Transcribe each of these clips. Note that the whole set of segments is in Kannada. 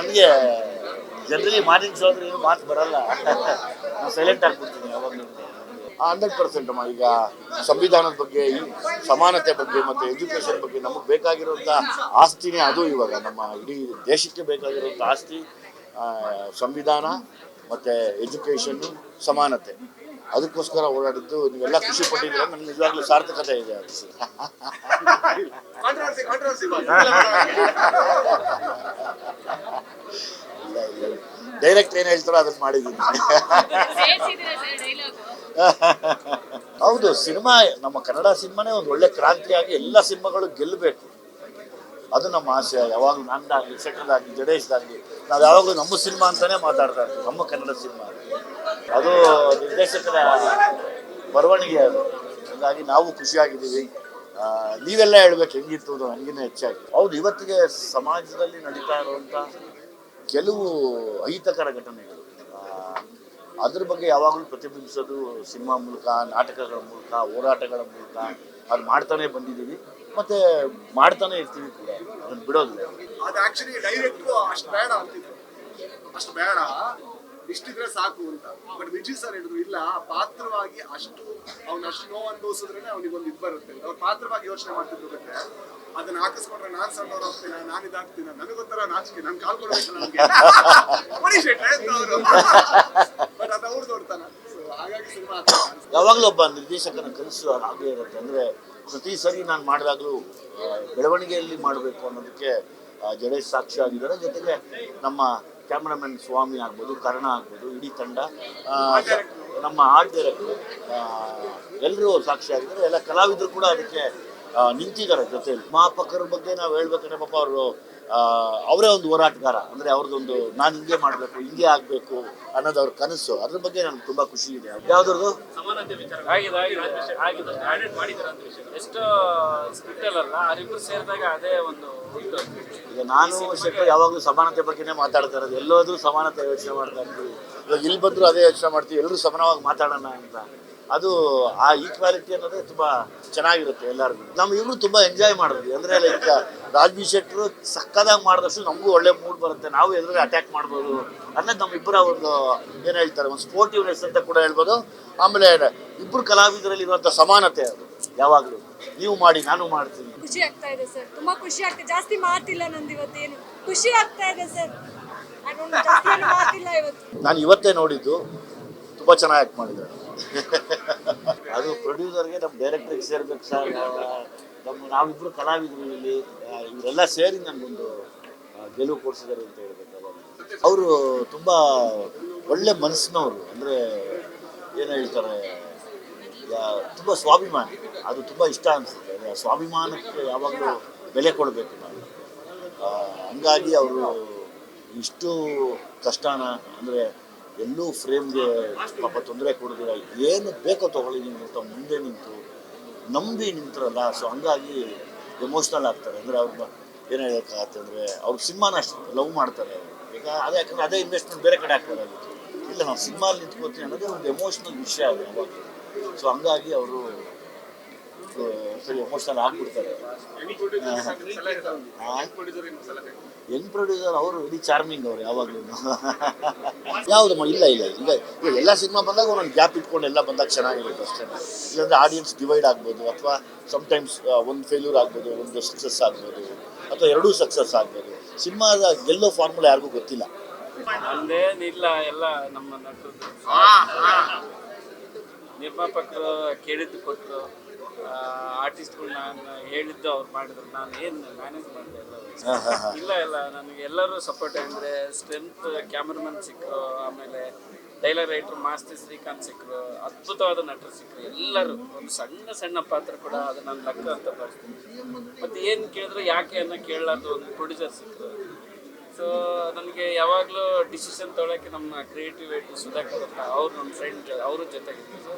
ನನಗೆ ಜನರಲಿ ಮಾರ್ನಿಂಗ್ ಶೋ ಅಂದ್ರೆ ಏನು ಮಾತು ಬರಲ್ಲ. ನಾನು ಸೈಲೆಂಟ್ ಆಗಿಬಿಡ್ತೀನಿ ಯಾವಾಗಲೂ. 100% ಅಮ್ಮ. ಈಗ ಸಂವಿಧಾನದ ಬಗ್ಗೆ, ಈ ಸಮಾನತೆ ಬಗ್ಗೆ ಮತ್ತು ಎಜುಕೇಷನ್ ಬಗ್ಗೆ ನಮಗೆ ಬೇಕಾಗಿರುವಂಥ ಆಸ್ತಿನೇ ಅದು. ಇವಾಗ ನಮ್ಮ ಇಡೀ ದೇಶಕ್ಕೆ ಬೇಕಾಗಿರುವಂಥ ಆಸ್ತಿ ಸಂವಿಧಾನ ಮತ್ತು ಎಜುಕೇಷನ್ನು, ಸಮಾನತೆ. ಅದಕ್ಕೋಸ್ಕರ ಓಡಾಡಿದ್ದು. ನೀವೆಲ್ಲ ಖುಷಿ ಪಟ್ಟಿದ್ದೀರ, ನನಗೆ ನಿಜವಾಗ್ಲೂ ಸಾರ್ಥಕತೆ ಇದೆ ಅದು. ಇಲ್ಲ ಇಲ್ಲ, ಡೈರೆಕ್ಟ್ ಏನು ಹೇಳ್ತಾರೋ ಅದನ್ನು ಮಾಡಿದ್ದೀನಿ. ಹೌದು, ಸಿನಿಮಾ, ನಮ್ಮ ಕನ್ನಡ ಸಿನಿಮಾನೇ ಒಂದು ಒಳ್ಳೆ ಕ್ರಾಂತಿಯಾಗಿ ಎಲ್ಲ ಸಿನಿಮಾಗಳು ಗೆಲ್ಲಬೇಕು, ಅದು ನಮ್ಮ ಆಸೆ. ಯಾವಾಗಲೂ ನಂದಾಗಲಿ, ಶೆಟ್ಟರ್ದಾಗಲಿ, ಜಡೇಶ್ದಾಗಲಿ, ನಾವು ಯಾವಾಗಲೂ ನಮ್ಮ ಸಿನಿಮಾ ಅಂತಲೇ ಮಾತಾಡ್ತಾ ಇರ್ತೀವಿ, ನಮ್ಮ ಕನ್ನಡ ಸಿನಿಮಾ. ಅದು ನಿರ್ದೇಶಕರ ಬರವಣಿಗೆ ಅದು. ಹಾಗಾಗಿ ನಾವು ಖುಷಿಯಾಗಿದ್ದೀವಿ. ನೀವೆಲ್ಲ ಹೇಳ್ಬೇಕು ಹೆಂಗಿತ್ತು ಅದು, ನನಗಿನ್ನ ಹೆಚ್ಚಾಗಿ. ಹೌದು, ಇವತ್ತಿಗೆ ಸಮಾಜದಲ್ಲಿ ನಡೀತಾ ಇರುವಂಥ ಕೆಲವು ಅಹಿತಕರ ಘಟನೆಗಳು, ಅದ್ರ ಬಗ್ಗೆ ಯಾವಾಗಲೂ ಪ್ರತಿಬಿಂಬಿಸೋದು ಸಿನಿಮಾ ಮೂಲಕ, ನಾಟಕಗಳ ಮೂಲಕ, ಹೋರಾಟಗಳ ಮೂಲಕ ಅದು ಮಾಡ್ತಾನೆ ಬಂದಿದ್ದೀವಿ, ಮತ್ತೆ ಮಾಡ್ತಾನೆ ಇರ್ತೀವಿ ಕೂಡ, ಅದನ್ನು ಬಿಡೋದಿಲ್ಲ. ಅದು ಆಕ್ಚುಲಿ ಡೈರೆಕ್ಟ್ರು ಅಷ್ಟು ಬೇಡ ಅಂತಿದ್ರು, ಅಷ್ಟು ಬೇಡ, ಇಷ್ಟಿದ್ರೆ ಸಾಕು ಅಂತ. ಬಟ್ ವಿಜಯ್ ಸರ್ ಹೇಳಿದ್ರು ಇಲ್ಲ, ಪಾತ್ರವಾಗಿ ಅಷ್ಟು ನೋವು ಅನುಭವಿಸಿದ್ರೆ ಅವನಿಗೊಂದು ಇದು ಬರುತ್ತೆ. ಅವ್ರ ಪಾತ್ರವಾಗಿ ಯೋಚನೆ ಮಾಡ್ತಿದ್ರು. ಮತ್ತೆ ಅದನ್ನ ಹಾಕಿಸ್ಕೊಂಡ್ರೆ ನಾನ್ ಸಣ್ಣವ್ರು ಹೋಗ್ತೀನ, ನಾನು ಇದಾಗ್ತೀನ, ನನಗೊಂಥರ ನಾಚಿಕೆ, ನನ್ ಕಾಲ್ ಕೊಡ್ಬೇಕಲ್ಲ ನನ್ಗೆ ಅವರು. ಬಟ್ ಅದು ಅವ್ರದ್ದು ಹೊಡ್ತಾನ. ಹಾಗಾಗಿ ಸಿನಿಮಾ ಯಾವಾಗಲೂ ಒಬ್ಬ ನಿರ್ದೇಶಕನ ಕನಸು ಹಾಗೆ ಇರುತ್ತೆ. ಅಂದರೆ ಪ್ರತಿ ಸರಿ ನಾನು ಮಾಡಿದಾಗಲೂ ಬೆಳವಣಿಗೆಯಲ್ಲಿ ಮಾಡಬೇಕು ಅನ್ನೋದಕ್ಕೆ ಜಡೇಶ್ ಸಾಕ್ಷಿ ಆಗಿದ್ದಾರೆ. ಜೊತೆಗೆ ನಮ್ಮ ಕ್ಯಾಮ್ರಾಮನ್ ಸ್ವಾಮಿ ಆಗ್ಬೋದು, ಕರ್ಣ ಆಗ್ಬೋದು, ಇಡೀ ತಂಡ, ನಮ್ಮ ಆರ್ಟ್ ಡೈರೆಕ್ಟ್ರು ಎಲ್ಲರೂ ಸಾಕ್ಷಿ ಆಗಿದ್ದಾರೆ. ಎಲ್ಲ ಕಲಾವಿದರು ಕೂಡ ಅದಕ್ಕೆ ನಿಂತಿದ್ದಾರೆ ಜೊತೆಯಲ್ಲಿ. ಮಾಪಕರ ಬಗ್ಗೆ ನಾವು ಹೇಳ್ಬೇಕಂದ್ರೆ ಪಾಪ ಅವರು ಅವರೇ ಒಂದು ಹೋರಾಟಗಾರ. ಅಂದರೆ ಅವ್ರದ್ದೊಂದು ನಾನು ಹಿಂಗೆ ಮಾಡಬೇಕು, ಹಿಂಗೆ ಆಗಬೇಕು ಅನ್ನೋದು ಅವ್ರ ಕನಸು. ಅದ್ರ ಬಗ್ಗೆ ನನಗೆ ತುಂಬ ಖುಷಿ ಇದೆ. ಯಾವುದ್ರದ್ದು ಎಷ್ಟು ಸ್ಕ್ರಿಪ್ಟಲ್ಲ ಅವರಿಬ್ಬರು ಸೇರಿದಾಗ ಅದೇ ಒಂದು. ಈಗ ನಾನು ಶೆಟ್ಟರ್ ಯಾವಾಗಲೂ ಸಮಾನತೆ ಬಗ್ಗೆನೇ ಮಾತಾಡ್ತಾ ಇರೋದು. ಎಲ್ಲೋದ್ರೂ ಸಮಾನತೆ ಯೋಚನೆ ಮಾಡ್ತಾ ಇರ್ತೀವಿ. ಇವಾಗ ಇಲ್ಲಿ ಬಂದರೂ ಅದೇ ಯೋಚನೆ ಮಾಡ್ತೀವಿ, ಎಲ್ಲರೂ ಸಮಾನವಾಗಿ ಮಾತಾಡೋಣ ಅಂತ. ಅದು ಆ ಈಕ್ವಾಲಿಟಿ ಅನ್ನೋದೇ ತುಂಬ ಚೆನ್ನಾಗಿರುತ್ತೆ ಎಲ್ಲರಿಗೂ. ನಾವು ಇವರು ತುಂಬ ಎಂಜಾಯ್ ಮಾಡಿದ್ವಿ. ಅಂದರೆ ಲೈಕ್ ರಾಜ್ಬಿ ಶೆಟ್ಟರು ಸಕ್ಕದಾಗಿ ಮಾಡಿದಷ್ಟು ನಮಗೂ ಒಳ್ಳೆ ಮೂಡ್ ಬರುತ್ತೆ, ನಾವು ಎಲ್ಲರೂ ಅಟ್ಯಾಕ್ ಮಾಡ್ಬೋದು ಅನ್ನೋದು ನಮ್ಮಿಬ್ಬರ ಒಂದು ಏನು ಹೇಳ್ತಾರೆ, ಒಂದು ಸ್ಪೋರ್ಟಿವ್ನೆಸ್ ಅಂತ ಕೂಡ ಹೇಳ್ಬೋದು. ಆಮೇಲೆ ಇಬ್ಬರು ಕಲಾವಿದರಲ್ಲಿ ಇರುವಂಥ ಸಮಾನತೆ ಅದು ಯಾವಾಗಲೂ. ನೀವು ಮಾಡಿ, ನಾನು ಮಾಡ್ತೀನಿ. ಖುಷಿ ಆಗ್ತಾ ಇದೆ ಸರ್, ತುಂಬಾ ಖುಷಿ ಆಗ್ತದೆ. ಜಾಸ್ತಿ ಮಾತಿಲ್ಲ ನಂದು ಇವತ್ತೇನು, ಖುಷಿ ಆಗ್ತಾ ಇದೆ ಸರ್. ಮಾತಿಲ್ಲ ಇವತ್ತು. ನಾನು ಇವತ್ತೇ ನೋಡಿದ್ದು, ತುಂಬ ಚೆನ್ನಾಗಿ ಆ್ಯಕ್ಟ್ ಮಾಡಿದ್ದಾರೆ. ಅದು ಪ್ರೊಡ್ಯೂಸರ್ಗೆ, ನಮ್ಮ ಡೈರೆಕ್ಟ್ರಿಗೆ ಸೇರ್ಬೇಕು ಸರ್. ನಾವಿಬ್ಬರು ಕಲಾವಿದರು ಇಲ್ಲಿ, ಇವರೆಲ್ಲ ಸೇರಿ ನನಗೊಂದು ಗೆಲುವು ಕೊಡಿಸಿದ್ದಾರೆ ಅಂತ ಹೇಳ್ಬೇಕು. ಅವರು ತುಂಬ ಒಳ್ಳೆ ಮನಸ್ಸಿನವರು. ಅಂದರೆ ಏನು ಹೇಳ್ತಾರೆ, ತುಂಬ ಸ್ವಾಭಿಮಾನಿ. ಅದು ತುಂಬ ಇಷ್ಟ ಅನಿಸುತ್ತೆ. ಸ್ವಾಭಿಮಾನಕ್ಕೆ ಯಾವಾಗಲೂ ಬೆಲೆ ಕೊಡಬೇಕು ನಾವು. ಹಂಗಾಗಿ ಅವರು ಇಷ್ಟು ಕಷ್ಟನ, ಅಂದರೆ ಎಲ್ಲೂ ಫ್ರೇಮ್ಗೆ ಪಾಪ ತೊಂದರೆ ಕೊಡೋದಿಲ್ಲ, ಏನು ಬೇಕೋ ತೊಗೊಳ್ಳಿದ್ದೀನಿ ಅಂತ ಮುಂದೆ ನಿಂತು ನಂಬಿ ನಿಂತರಲ್ಲ. ಸೊ ಹಂಗಾಗಿ ಎಮೋಷ್ನಲ್ ಆಗ್ತಾರೆ. ಅಂದರೆ ಅವ್ರಿಗೆ ಏನು ಹೇಳೋಕ್ಕಾಗತ್ತೆ, ಅಂದರೆ ಅವ್ರ ಸಿನಿಮಾನ ಅಷ್ಟು ಲವ್ ಮಾಡ್ತಾರೆ. ಈಗ ಅದೇ, ಯಾಕಂದರೆ ಅದೇ ಇನ್ವೆಸ್ಟ್ಮೆಂಟ್ ಬೇರೆ ಕಡೆ ಆಗ್ತಾರಾಗಿತ್ತು. ಇಲ್ಲ, ನಾವು ಸಿನಿಮಾಲ್ಲಿ ನಿಂತ್ಕೋತೀವಿ ಅನ್ನೋದೇ ಒಂದು ಎಮೋಷ್ನಲ್ ವಿಷಯ ಅದು ಯಾವಾಗ. ಸೊ ಹಂಗಾಗಿ ಅವರು ಸರಿ ಎಮೋಷ್ನಲ್ ಆಗ್ಬಿಡ್ತಾರೆ. ಯಂಗ್ ಪ್ರೊಡ್ಯೂಸರ್ ಅವರು ಇಡೀ ಚಾರ್ಮಿಂಗ್ ಅವರು ಯಾವಾಗಲೂ. ಯಾವುದಮ್ಮ, ಇಲ್ಲ ಇಲ್ಲ ಇಲ್ಲ, ಈಗ ಎಲ್ಲ ಸಿನಿಮಾ ಬಂದಾಗ ಒಂದೊಂದು ಗ್ಯಾಪ್ ಇಟ್ಕೊಂಡು ಎಲ್ಲ ಬಂದಾಗ ಚೆನ್ನಾಗಿರುತ್ತೆ ಅಷ್ಟೇ. ಇಲ್ಲಾಂದರೆ ಆಡಿಯನ್ಸ್ ಡಿವೈಡ್ ಆಗ್ಬೋದು, ಅಥವಾ ಸಮ್ಟೈಮ್ಸ್ ಒಂದು ಫೇಲ್ಯೂರ್ ಆಗ್ಬೋದು, ಒಂದು ಸಕ್ಸಸ್ ಆಗ್ಬೋದು, ಅಥವಾ ಎರಡೂ ಸಕ್ಸಸ್ ಆಗ್ಬೋದು. ಸಿನಿಮಾದ ಗೆಲ್ಲೋ ಫಾರ್ಮುಲಾ ಯಾರಿಗೂ ಗೊತ್ತಿಲ್ಲ. ಅಂದೇನಿಲ್ಲ, ಎಲ್ಲ ನಮ್ಮ ನಟರು ನಿರ್ಮಾಪಕರು ಕೇಳಿದ್ದು ಕೊಟ್ಟರು, ಆರ್ಟಿಸ್ಟ್ಗಳು ನಾನು ಹೇಳಿದ್ದು ಅವ್ರು ಮಾಡಿದ್ರು, ನಾನು ಏನು ಮ್ಯಾನೇಜ್ ಮಾಡಿದೆ ಎಲ್ಲ. ಇಲ್ಲ ನನಗೆ ಎಲ್ಲರೂ ಸಪೋರ್ಟ್. ಅಂದರೆ ಸ್ಟ್ರೆಂತ್ ಕ್ಯಾಮ್ರಾಮನ್ ಸಿಕ್ಕರು, ಆಮೇಲೆ ಡೈಲಾಗ್ ರೈಟರ್ ಮಾಸ್ತಿ ಶ್ರೀಕಾಂತ್ ಸಿಕ್ಕರು, ಅದ್ಭುತವಾದ ನಟರು ಸಿಕ್ಕರು. ಎಲ್ಲರೂ ಒಂದು ಸಣ್ಣ ಸಣ್ಣ ಪಾತ್ರ ಕೂಡ ಅದು ನನ್ನ ಲೆಕ್ಕ ಅಂತ ಬರ್ತೀನಿ. ಮತ್ತು ಏನು ಕೇಳಿದ್ರೆ ಯಾಕೆ ಅನ್ನೋ ಕೇಳಲಾರ್ದು ಒಂದು ಪ್ರೊಡ್ಯೂಸರ್ ಸಿಕ್ಕರು. ಸೊ ನನಗೆ ಯಾವಾಗಲೂ ಡಿಸಿಷನ್ ತೊಗೊಳಕ್ಕೆ ನಮ್ಮ ಕ್ರಿಯೇಟಿವ್ ಸುಧಾಕರ್ ಅಂತ ಅವ್ರು ನನ್ನ ಫ್ರೆಂಡ್, ಅವರು ಜೊತೆಗಿದ್ರು. ಸೊ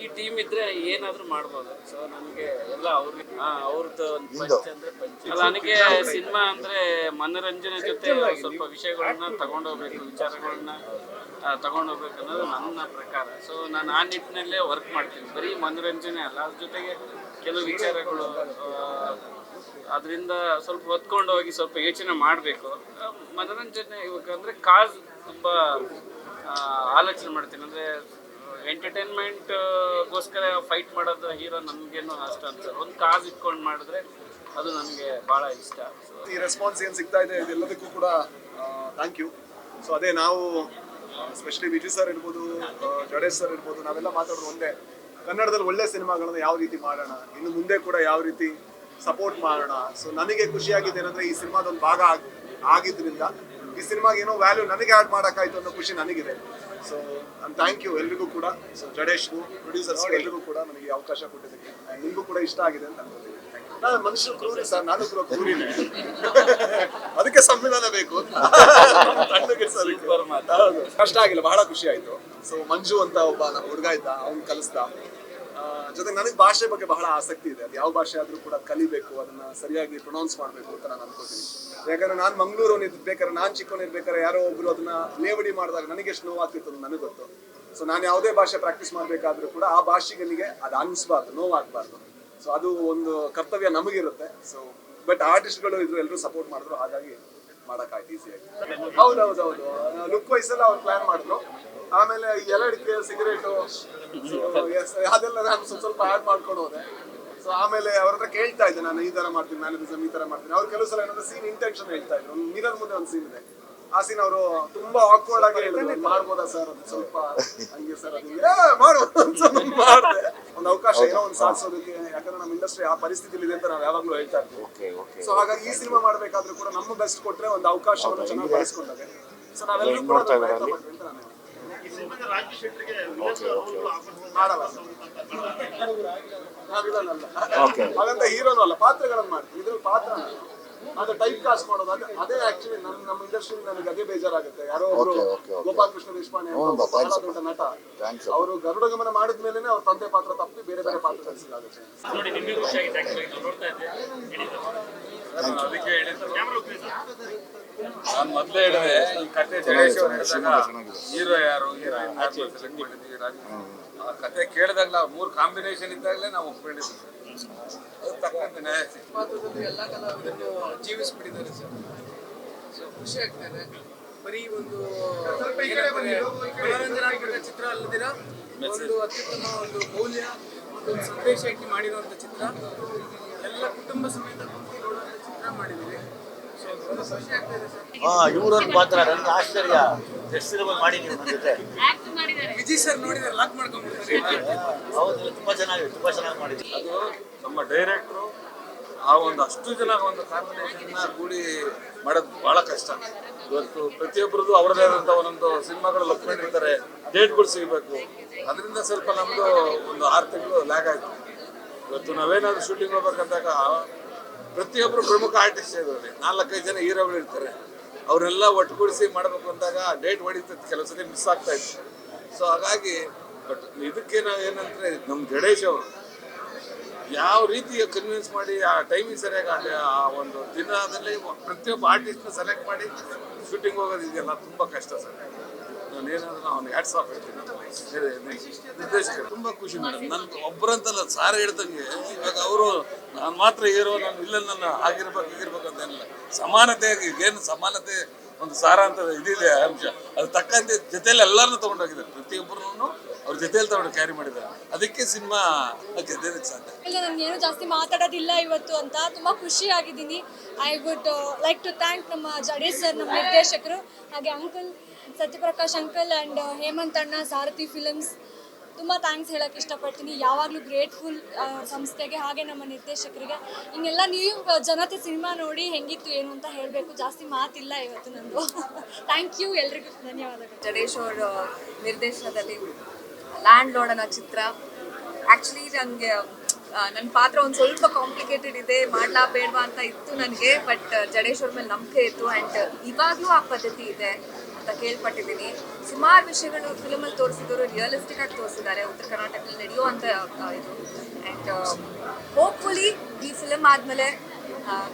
ಈ ಟೀಮ್ ಇದ್ರೆ ಏನಾದರೂ ಮಾಡ್ಬೋದು. ಸೊ ನನಗೆ ಎಲ್ಲ ಅವ್ರಿಗೆ ಅವ್ರದ್ದು ಒಂದು ಪಂಚ ಅಂದರೆ ಪಂಚ ಅಲ್ಲ. ನನಗೆ ಸಿನಿಮಾ ಅಂದರೆ ಮನೋರಂಜನೆ ಜೊತೆ ಸ್ವಲ್ಪ ವಿಷಯಗಳನ್ನ ತಗೊಂಡೋಗ್ಬೇಕು, ವಿಚಾರಗಳನ್ನ ತಗೊಂಡೋಗ್ಬೇಕು ಅನ್ನೋದು ನನ್ನ ಪ್ರಕಾರ. ಸೊ ನಾನು ಆ ನಿಟ್ಟಿನಲ್ಲೇ ವರ್ಕ್ ಮಾಡ್ತೀನಿ. ಬರೀ ಮನೋರಂಜನೆ ಅಲ್ಲ, ಅದ್ರ ಜೊತೆಗೆ ಕೆಲವು ವಿಚಾರಗಳು ಅದರಿಂದ ಸ್ವಲ್ಪ ಹೊತ್ಕೊಂಡು ಹೋಗಿ ಸ್ವಲ್ಪ ಯೋಚನೆ ಮಾಡಬೇಕು. ಮನೋರಂಜನೆ ಇವಾಗ ಅಂದರೆ ಕಾಸ್ ತುಂಬ ಆಲೋಚನೆ ಮಾಡ್ತೀನಿ. ಅಂದರೆ ಎಂಟರ್ಟೈನ್ಮೆಂಟ್ಗೋಸ್ಕರ ಫೈಟ್ ಮಾಡೋದು ಹೀರೋ ನಮಗೇನು ಅಷ್ಟು ಅನ್ಸಲ್ಲ. ಒಂದು ಕಾಸ್ ಇಟ್ಕೊಂಡು ಮಾಡಿದ್ರೆ ಅದು ನನಗೆ ಭಾಳ ಇಷ್ಟ. ಈ ರೆಸ್ಪಾನ್ಸ್ ಏನು ಸಿಗ್ತಾ ಇದೆ ಇದೆಲ್ಲದಕ್ಕೂ ಕೂಡ ಥ್ಯಾಂಕ್ ಯು. ಸೊ ಅದೇ ನಾವು ಸ್ಪೆಷಲಿ ವಿಜಯ್ ಸರ್ ಇರ್ಬೋದು, ಜಡೇಶ್ ಸರ್ ಇರ್ಬೋದು, ನಾವೆಲ್ಲ ಮಾತಾಡೋದು ಒಂದೇ, ಕನ್ನಡದಲ್ಲಿ ಒಳ್ಳೆ ಸಿನಿಮಾಗಳನ್ನ ಯಾವ ರೀತಿ ಮಾಡೋಣ, ಇನ್ನು ಮುಂದೆ ಕೂಡ ಯಾವ ರೀತಿ ಸಪೋರ್ಟ್ ಮಾಡೋಣ. ಸೊ ನನಗೆ ಖುಷಿಯಾಗಿದೆ ಏನಂದ್ರೆ ಈ ಸಿನಿಮಾದೊಂದು ಭಾಗ ಆಗಿದ್ರಿಂದ ಈ ಸಿನಿಮಾಗೆ ಏನೋ ವ್ಯಾಲ್ಯೂ ನನಗೆ ಆ್ಯಡ್ ಮಾಡೋಕ್ಕಾಯ್ತು ಅನ್ನೋ ಖುಷಿ ನನಗಿದೆ. ಸೊ ಥ್ಯಾಂಕ್ ಯು ಎಲ್ರಿಗೂ ಕೂಡ. ಸೊ ಜಡೇಶ್ಗೂ ಪ್ರೊಡ್ಯೂಸರ್ಸ್ ಎಲ್ರಿಗೂ ಕೂಡ ನನಗೆ ಅವಕಾಶ ಕೊಟ್ಟಿದ್ದಕ್ಕೆ ನಿಮಗೂ ಕೂಡ ಇಷ್ಟ ಆಗಿದೆ ಅಂತ ಅನ್ಕೋತೀನಿ. ನಾನು ಮನುಷ್ಯರು ಕ್ರೂರಿ ಸರ್, ನಾನು ಕೂಡ ಕ್ರೂರಿನೇ, ಅದಕ್ಕೆ ಸಂವಿಧಾನ ಬೇಕು. ಕಷ್ಟ ಆಗಿಲ್ಲ, ಬಹಳ ಖುಷಿ ಆಯ್ತು. ಸೊ ಮಂಜು ಅಂತ ಒಬ್ಬ ಹುಡುಗ ಇದ್ದ, ಅವ್ನು ಕಲಿಸ್ದ. ಜೊತೆಗೆ ನನಗೆ ಭಾಷೆ ಬಗ್ಗೆ ಬಹಳ ಆಸಕ್ತಿ ಇದೆ. ಅದು ಯಾವ ಭಾಷೆ ಆದ್ರೂ ಕೂಡ ಕಲಿಬೇಕು, ಅದನ್ನ ಸರಿಯಾಗಿ ಪ್ರೊನೌನ್ಸ್ ಮಾಡಬೇಕು ಅಂತ ನಾನು ಅನ್ಕೋತೀನಿ. ಯಾಕಂದ್ರೆ ನಾನು ಮಂಗಳೂರು ಇರ್ಬೇಕಾದ್ರೆ, ನಾನು ಚಿಕ್ಕವನಿರ್ಬೇಕಾದ್ರೆ ಯಾರೋ ಒಬ್ರು ಅದನ್ನ ಲೇವಡಿ ಮಾಡಿದಾಗ ನನಗೆ ಎಷ್ಟು ನೋವಾಗ್ತಿತ್ತು ಅಂತ ನನಗೆ ಗೊತ್ತು. ಸೊ ನಾನು ಯಾವುದೇ ಭಾಷೆ ಪ್ರಾಕ್ಟೀಸ್ ಮಾಡಬೇಕಾದ್ರೂ ಕೂಡ ಆ ಭಾಷೆಗಳಿಗೆ ಅದು ಅನಿಸ್ಬಾರ್ದು, ನೋವಾಗಬಾರ್ದು. ಸೊ ಅದು ಒಂದು ಕರ್ತವ್ಯ ನಮಗಿರುತ್ತೆ. ಸೊ ಬಟ್ ಆರ್ಟಿಸ್ಟ್ಗಳು ಇದ್ರು, ಎಲ್ಲರೂ ಸಪೋರ್ಟ್ ಮಾಡಿದ್ರು, ಹಾಗಾಗಿ ಮಾಡೋಕ್ಕಾಯ್ತು ಈಸಿಯಾಗಿ. ಹೌದೌದೌದು, ಲುಕ್ ವೈಸೆಲ್ಲ ಅವ್ರು ಪ್ಲಾನ್ ಮಾಡಿದ್ರು. ಆಮೇಲೆ ಎಲ್ಲಡಿಕೆ ಸಿಗರೇಟು ಅದೆಲ್ಲ ನಾನು ಸ್ವಲ್ಪ ಆ್ಯಡ್ ಮಾಡ್ಕೊಂಡು ಹೋದೆ. ಸೊ ಆಮೇಲೆ ಅವ್ರ ಹತ್ರ ಕೇಳ್ತಾ ಇದ್ದೆ, ನಾನು ಈ ತರ ಮಾಡ್ತೀನಿ, ಮ್ಯಾನರಿಸಮ್ ಈ ತರ ಮಾಡ್ತೀನಿ. ಅವ್ರು ಕೆಲವು ಸಲ ಏನಾದ್ರು ಸೀನ್ ಇಂಟೆನ್ಷನ್ ಹೇಳ್ತಾ ಇದ್ರು. ಒಂದು ಮಿರರ್ ಮುಂದೆ ಒಂದು ಸೀನ್ ಇದೆ, ಆ ಸೀನ್ ಅವರು ತುಂಬಾ ಆಕ್ವರ್ಡ್ ಆಗಿ ಹೇಳಿದ್ರು, ಮಾಡ್ಬೋದಾ ಸರ್ ಅದು ಸ್ವಲ್ಪ ಹಂಗೆ ಸರ್ ಅದು ಮಾಡ್ಬೋದು ಮಾಡಿದೆ. ಒಂದು ಅವಕಾಶ ಏನೋ ಒಂದು ಸಾಧಿಸೋದಕ್ಕೆ, ಯಾಕಂದ್ರೆ ನಮ್ಮ ಇಂಡಸ್ಟ್ರಿ ಆ ಪರಿಸ್ಥಿತಿಲಿ ಇದೆ ಅಂತ ನಾವು ಯಾವಾಗ್ಲೂ ಹೇಳ್ತಾ ಇರ್ತೀವಿ. ಸೊ ಹಾಗಾಗಿ ಈ ಸಿನಿಮಾ ಮಾಡ್ಬೇಕಾದ್ರೂ ಕೂಡ ನಮ್ಮ ಬೆಸ್ಟ್ ಕೊಟ್ರೆ ಒಂದು ಅವಕಾಶವನ್ನು ಚೆನ್ನಾಗಿ ಬಳಸ್ಕೊಂಡಾಗ ಸೊ ನಾವೆಲ್ಲರೂ ಕೂಡ ಪ್ರಯತ್ನ ಪಡ್ತೀವಿ ಅಂತ ನಾನು ಹಾಗಂತ ಹೀರೋನು ಅಲ್ಲ, ಪಾತ್ರಗಳನ್ನು ಮಾಡ್ತೀವಿ. ಇದ್ರಲ್ಲಿ ಪಾತ್ರ ಅದು ಟೈಪ್ ಕಾಸ್ಟ್ ಮಾಡೋದು, ಅದೇ ಆಕ್ಚುಲಿ ನಮ್ಮ ಇಂಡಸ್ಟ್ರಿ ನನಗೆ ಅದೇ ಬೇಜಾರಾಗುತ್ತೆ. ಯಾರೋ ಒಬ್ರು ಗೋಪಾಲ್ ಕೃಷ್ಣ ದೇಶಪಾಂಡೆ ಬಹಳ ದೊಡ್ಡ ನಟ, ಅವರು ಗರುಡ ಗಮನ ಮಾಡಿದ್ಮೇಲೆ ಅವ್ರ ತಂದೆ ಪಾತ್ರ ತಪ್ಪಿ ಬೇರೆ ಬೇರೆ ಪಾತ್ರ ಕಲಿಸಲಾಗುತ್ತೆ. ನಾನು ಮೊದಲೇ ಹೇಳಿದೆ, ಈ ಕತೆ ಜಡೇಶ್ ಅವರು ಹೇಳಿದಾಗ ಹೀರೋ ಯಾರು, ಹೀರೋಯಿನ್ ಯಾರು ಸೆಲೆಕ್ಟ್ ಮಾಡಿದ್ವಿ. ಆ ಕತೆ ಕೇಳಿದಾಗಲೇ 3 ಕಾಂಬಿನೇಷನ್ ಇದ್ದಾಗಲೇ ನಾವು ಒಪ್ಕೊಂಡಿದ್ವಿ. ಅದು ತಕ್ಕಂತೆ ನ್ಯಾಯ ಪಾತ್ರದಲ್ಲಿ ಎಲ್ಲ ಕಲಾವಿದನ್ನು ಜೀವಿಸ್ಬಿಟ್ಟಿದ್ದಾರೆ ಸರ್. ಸೊ ಖುಷಿ ಆಗ್ತದೆ. ಬರೀ ಒಂದು ಮನೋರಂಜನಾತ್ಮಕ ಚಿತ್ರ ಅಲ್ಲದಿರ ಒಂದು ಅತ್ಯುತ್ತಮ ಒಂದು ಮೌಲ್ಯ, ಒಂದು ಸಂದೇಶ ಇಟ್ಟು ಮಾಡಿರುವಂಥ ಚಿತ್ರ. ಎಲ್ಲ ಕುಟುಂಬ ಸಮೇತ ಕುಂತು ನೋಡುವಂಥ ಚಿತ್ರ ಮಾಡಿದ್ದೀವಿ. ಸೊ ತುಂಬ ಖುಷಿ ಆಗ್ತದೆ ಸರ್. ಇವ್ರೊಂದು ಪಾತ್ರ ನನಗೆ ಆಶ್ಚರ್ಯ, ಎಷ್ಟು ಸಿನಿಮಾ ಮಾಡಿದ್ದೀವಿ ನನ್ನ ಜೊತೆ. ವಿಜಯ್ ಸರ್ ನೋಡಿದ್ರೆ ಲಾಕ್ ಮಾಡ್ಕೊಂಡ್ಬಿಡ್ತಾರೆ. ಹೌದು, ತುಂಬಾ ಚೆನ್ನಾಗಿ ಮಾಡಿದ್ವಿ. ಅದು ನಮ್ಮ ಡೈರೆಕ್ಟ್ರು ಆ ಒಂದು ಅಷ್ಟು ಜನ ಒಂದು ಕಾಂಬಿನೇಷನ್ನ ಕೂಡಿ ಮಾಡೋದು ಭಾಳ ಕಷ್ಟ. ಇವತ್ತು ಪ್ರತಿಯೊಬ್ಬರದ್ದು ಅವರದೇ ಆದಂಥ ಒಂದೊಂದು ಸಿನಿಮಾಗಳು ಒಪ್ಕೊಂಡಿರ್ತಾರೆ, ಡೇಟ್ಗಳು ಸಿಗಬೇಕು. ಅದರಿಂದ ಸ್ವಲ್ಪ ನಮ್ಮದು ಒಂದು 6 ತಿಂಗಳು ಲ್ಯಾಗ್ ಆಯಿತು. ಇವತ್ತು ನಾವೇನಾದರೂ ಶೂಟಿಂಗ್ ಹೋಗ್ಬೇಕಂದಾಗ ಪ್ರತಿಯೊಬ್ಬರು ಪ್ರಮುಖ ಆರ್ಟಿಸ್ಟ್ ಇದರಲ್ಲಿ 4-5 ಜನ ಹೀರೋಗಳು ಇರ್ತಾರೆ. ಅವರೆಲ್ಲ ಒಟ್ಟುಗೂಡಿಸಿ ಮಾಡಬೇಕು ಅಂದಾಗ ಡೇಟ್ ಹೊಡಿತೈತೆ, ಕೆಲವು ಸತಿ ಮಿಸ್ ಆಗ್ತಾ ಇತ್ತು. ಸೊ ಹಾಗಾಗಿ ಬಟ್ ಇದಕ್ಕೆ ನಾವು ಏನಂದರೆ ನಮ್ಮ ಜಡೇಶ್ ಅವರು ಯಾವ ರೀತಿ ಕನ್ವಿನ್ಸ್ ಮಾಡಿ ಆ ಟೈಮಿಂಗ್ ಸರಿಯಾಗಿ ಆ ಒಂದು ದಿನದಲ್ಲಿ ಪ್ರತಿಯೊಬ್ಬ ಆರ್ಟಿಸ್ಟ್ನ ಸೆಲೆಕ್ಟ್ ಮಾಡಿ ಶೂಟಿಂಗ್ ಹೋಗೋದಿದೆಯಲ್ಲ, ತುಂಬ ಕಷ್ಟ ಸರ್. ನಾನೇನಾದ್ರೂ ಅವ್ನಿಗೆ ಹ್ಯಾಟ್ಸ್ ಆಫ್ ಹೇಳ್ತೀನಿ. ನಿರ್ದೇಶಕರು ತುಂಬ ಖುಷಿ ಮೇಡಮ್. ನನ್ಗೆ ಒಬ್ಬರಂತಲ್ಲ, ಸಾರ್ ಹೇಳ್ದಂಗೆ ಇವಾಗ ಅವರು ನಾನು ಮಾತ್ರ ಹೀರೋ, ನಾನು ವಿಲ್ಲನ್ ನನ್ನ ಆಗಿರ್ಬೇಕು ಹೀಗಿರ್ಬೇಕು ಅಂತೇನಿಲ್ಲ. ಸಮಾನತೆ, ಏನು ಸಮಾನತೆ ಒಂದು ಸಾರ ಅಂತ ಇದಿದೆ ಅಂಶ, ಅದು ತಕ್ಕಂತೆ ಜೊತೆಯಲ್ಲಿ ಎಲ್ಲರನ್ನೂ ತೊಗೊಂಡೋಗಿದ್ದಾರೆ. ಪ್ರತಿಯೊಬ್ಬರನ್ನು ಅವ್ರ ಜೊತೆಯಲ್ಲಿ ತಗೊಂಡು ಕ್ಯಾರಿ ಮಾಡಿದ್ದಾರೆ. ಅದಕ್ಕೆ ಸಿನಿಮಾ ಗೆದ್ದೋದಕ್ಕೆ ಸಾಧ್ಯ. ಇಲ್ಲ, ನನಗೇನು ಜಾಸ್ತಿ ಮಾತಾಡೋದಿಲ್ಲ ಇವತ್ತು ಅಂತ ತುಂಬ ಖುಷಿ ಆಗಿದ್ದೀನಿ. I would like to thank ನಮ್ಮ ಜಡೇಶ್ ಸರ್, ನಮ್ಮ ನಿರ್ದೇಶಕರು, ಹಾಗೆ uncle Satyaprakash uncle and Hemanth ಅಣ್ಣ, ಸಾರಥಿ ಫಿಲಮ್ಸ್. ತುಂಬ ಥ್ಯಾಂಕ್ಸ್ ಹೇಳೋಕ್ಕೆ ಇಷ್ಟಪಡ್ತೀನಿ. ಯಾವಾಗಲೂ ಗ್ರೇಟ್ಫುಲ್ ಸಂಸ್ಥೆಗೆ, ಹಾಗೆ ನಮ್ಮ ನಿರ್ದೇಶಕರಿಗೆ. ಹಿಂಗೆಲ್ಲ ನೀವು ಜನತೆ ಸಿನಿಮಾ ನೋಡಿ ಹೆಂಗಿತ್ತು ಏನು ಅಂತ ಹೇಳಬೇಕು. ಜಾಸ್ತಿ ಮಾತಿಲ್ಲ ಇವತ್ತು ನಂದು. ಥ್ಯಾಂಕ್ ಯು, ಎಲ್ರಿಗೂ ಧನ್ಯವಾದಗಳು. ಜಡೇಶ್ ಅವರ ನಿರ್ದೇಶನದಲ್ಲಿ ಲ್ಯಾಂಡ್ ಲಾರ್ಡ್ ಅನ್ನೋ ಚಿತ್ರ. ಆ್ಯಕ್ಚುಲಿ ನನಗೆ ನನ್ನ ಪಾತ್ರ ಒಂದು ಸ್ವಲ್ಪ ಕಾಂಪ್ಲಿಕೇಟೆಡ್ ಇದೆ, ಮಾಡ್ಲಾ ಬೇಡವಾ ಅಂತ ಇತ್ತು ನನಗೆ. ಬಟ್ ಜಡೇಶ್ ಅವ್ರ ಮೇಲೆ ನಂಬಿಕೆ ಇತ್ತು. ಆ್ಯಂಡ್ ಇವಾಗಲೂ ಆ ಪದ್ಧತಿ ಇದೆ ಅಂತ ಕೇಳ್ಪಟ್ಟಿದ್ದೀನಿ. ಸುಮಾರು ವಿಷಯಗಳು ಫಿಲಮಲ್ಲಿ ತೋರಿಸಿದವರು ರಿಯಲಿಸ್ಟಿಕ್ ಆಗಿ ತೋರಿಸಿದ್ದಾರೆ, ಉತ್ತರ ಕರ್ನಾಟಕದಲ್ಲಿ ನಡೆಯುವಂಥ ಇದು. ಆ್ಯಂಡ್ ಹೋಪ್ಫುಲಿ ಈ ಫಿಲಮ್ ಆದಮೇಲೆ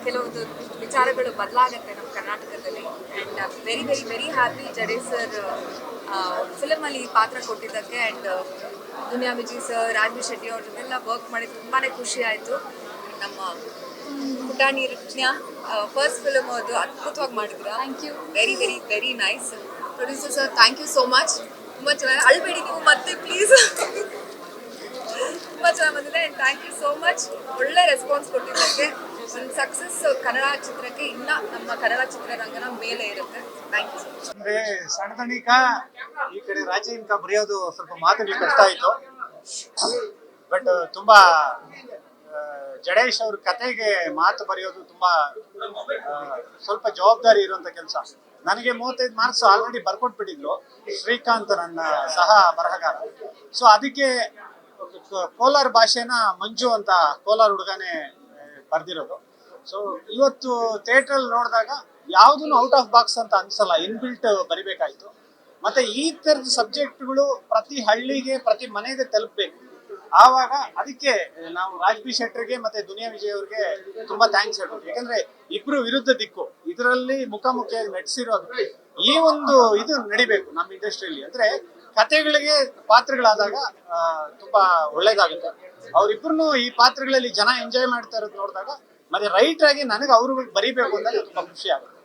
ಕೆಲವೊಂದು ವಿಚಾರಗಳು ಬದಲಾಗುತ್ತೆ ನಮ್ಮ ಕರ್ನಾಟಕದಲ್ಲಿ. And very very very happy Jadesh sir ಫಿಲಮಲ್ಲಿ ಪಾತ್ರ ಕೊಟ್ಟಿದ್ದಕ್ಕೆ. ಆ್ಯಂಡ್ ದುನಿಯಾ ವಿಜಯ್ ಸರ್, ರಾಜ್ವಿ ಶೆಟ್ಟಿ ಅವ್ರ ಜೊತೆಲ್ಲ ವರ್ಕ್ ಮಾಡಿ ತುಂಬಾ ಖುಷಿ ಆಯಿತು. ನಮ್ಮ ಪುಟಾಣಿ ರಿಜ್ಞ ಫಸ್ಟ್ ಫಿಲ್ಮ್ ಅದು ಅದ್ಭುತವಾಗಿ ಮಾಡಿದ್ದೀರಾ. Thank you. Very very very nice. Producer sir thank you so much. ತುಂಬ ಚೆನ್ನಾಗಿ ಅಳ್ಬೇಡಿ ನೀವು ಮತ್ತೆ ಪ್ಲೀಸ್. ತುಂಬ ಚೆನ್ನಾಗಿ ಬಂದಿದೆ and thank you so much. ಒಳ್ಳೆ ರೆಸ್ಪಾನ್ಸ್ ಕೊಟ್ಟಿದ್ದಕ್ಕೆ. ಒಂದು ಸಕ್ಸಸ್ ಕನ್ನಡ ಚಿತ್ರಕ್ಕೆ ಇನ್ನ ನಮ್ಮ ಕನ್ನಡ ಚಿತ್ರರಂಗನ ಮೇಲೆ ಇರುತ್ತೆ. Thank you. ಅಂದ್ರೆ ಸಣ್ಣದಣಿಕ ಈ ಕಡೆ ರಾಜೀವ್ಕ ಬರೆಯೋದು ಸ್ವಲ್ಪ ಮಾತುಗಳು ಕಷ್ಟ ಆಯ್ತು. ಬಟ್ ತುಂಬಾ ಜಡೇಶ್ ಅವ್ರ ಕತೆಗೆ ಮಾತು ಬರೆಯೋದು ತುಂಬಾ ಸ್ವಲ್ಪ ಜವಾಬ್ದಾರಿ ಇರುವಂತ ಕೆಲಸ. ನನಗೆ 35 ಮಾರ್ಕ್ಸ್ ಆಲ್ರೆಡಿ ಬರ್ಕೊಟ್ಬಿಟ್ಟಿದ್ರು ಶ್ರೀಕಾಂತ್, ನನ್ನ ಸಹ ಬರಹಗಾರ. ಸೊ ಅದಕ್ಕೆ ಕೋಲಾರ ಭಾಷೆನ ಮಂಜು ಅಂತ ಕೋಲಾರ ಹುಡುಗನೇ ಬರ್ದಿರೋದು. ಸೊ ಇವತ್ತು ಥಿಯೇಟ್ರಲ್ಲಿ ನೋಡಿದಾಗ ಯಾವುದೂ ಔಟ್ ಆಫ್ ಬಾಕ್ಸ್ ಅಂತ ಅನ್ಸಲ್ಲ, ಇನ್ಬಿಲ್ಟ್ ಬರಿಬೇಕಾಯ್ತು. ಮತ್ತೆ ಈ ತರದ ಸಬ್ಜೆಕ್ಟ್ಗಳು ಪ್ರತಿ ಹಳ್ಳಿಗೆ ಪ್ರತಿ ಮನೆಗೆ ತಲುಪಬೇಕು. ಆವಾಗ ಅದಕ್ಕೆ ನಾವು ರಾಜ್ ಬಿ ಶೆಟ್ಟರ್ಗೆ ಮತ್ತೆ ದುನಿಯಾ ವಿಜಯ್ ಅವ್ರಿಗೆ ತುಂಬಾ ಥ್ಯಾಂಕ್ಸ್ ಹೇಳ್ಬೋದು. ಯಾಕಂದ್ರೆ ಇಬ್ರು ವಿರುದ್ಧ ದಿಕ್ಕು ಇದರಲ್ಲಿ ಮುಖಾಮುಖಿಯಾಗಿ ನಟಿಸಿರೋದು. ಈ ಒಂದು ಇದು ನಡಿಬೇಕು ನಮ್ಮ ಇಂಡಸ್ಟ್ರಿಯಲ್ಲಿ. ಅಂದ್ರೆ ಕತೆಗಳಿಗೆ ಪಾತ್ರಗಳಾದಾಗ ತುಂಬಾ ಒಳ್ಳೇದಾಗುತ್ತೆ. ಅವ್ರಿಬ್ರು ಈ ಪಾತ್ರಗಳಲ್ಲಿ ಜನ ಎಂಜಾಯ್ ಮಾಡ್ತಾ ಇರೋದು ನೋಡಿದಾಗ ಮತ್ತೆ ರೈಟರ್ ಆಗಿ ನನಗೆ ಅವ್ರು ಬರಿಬೇಕು ಅಂದಾಗ ತುಂಬಾ ಖುಷಿ ಆಗುತ್ತೆ.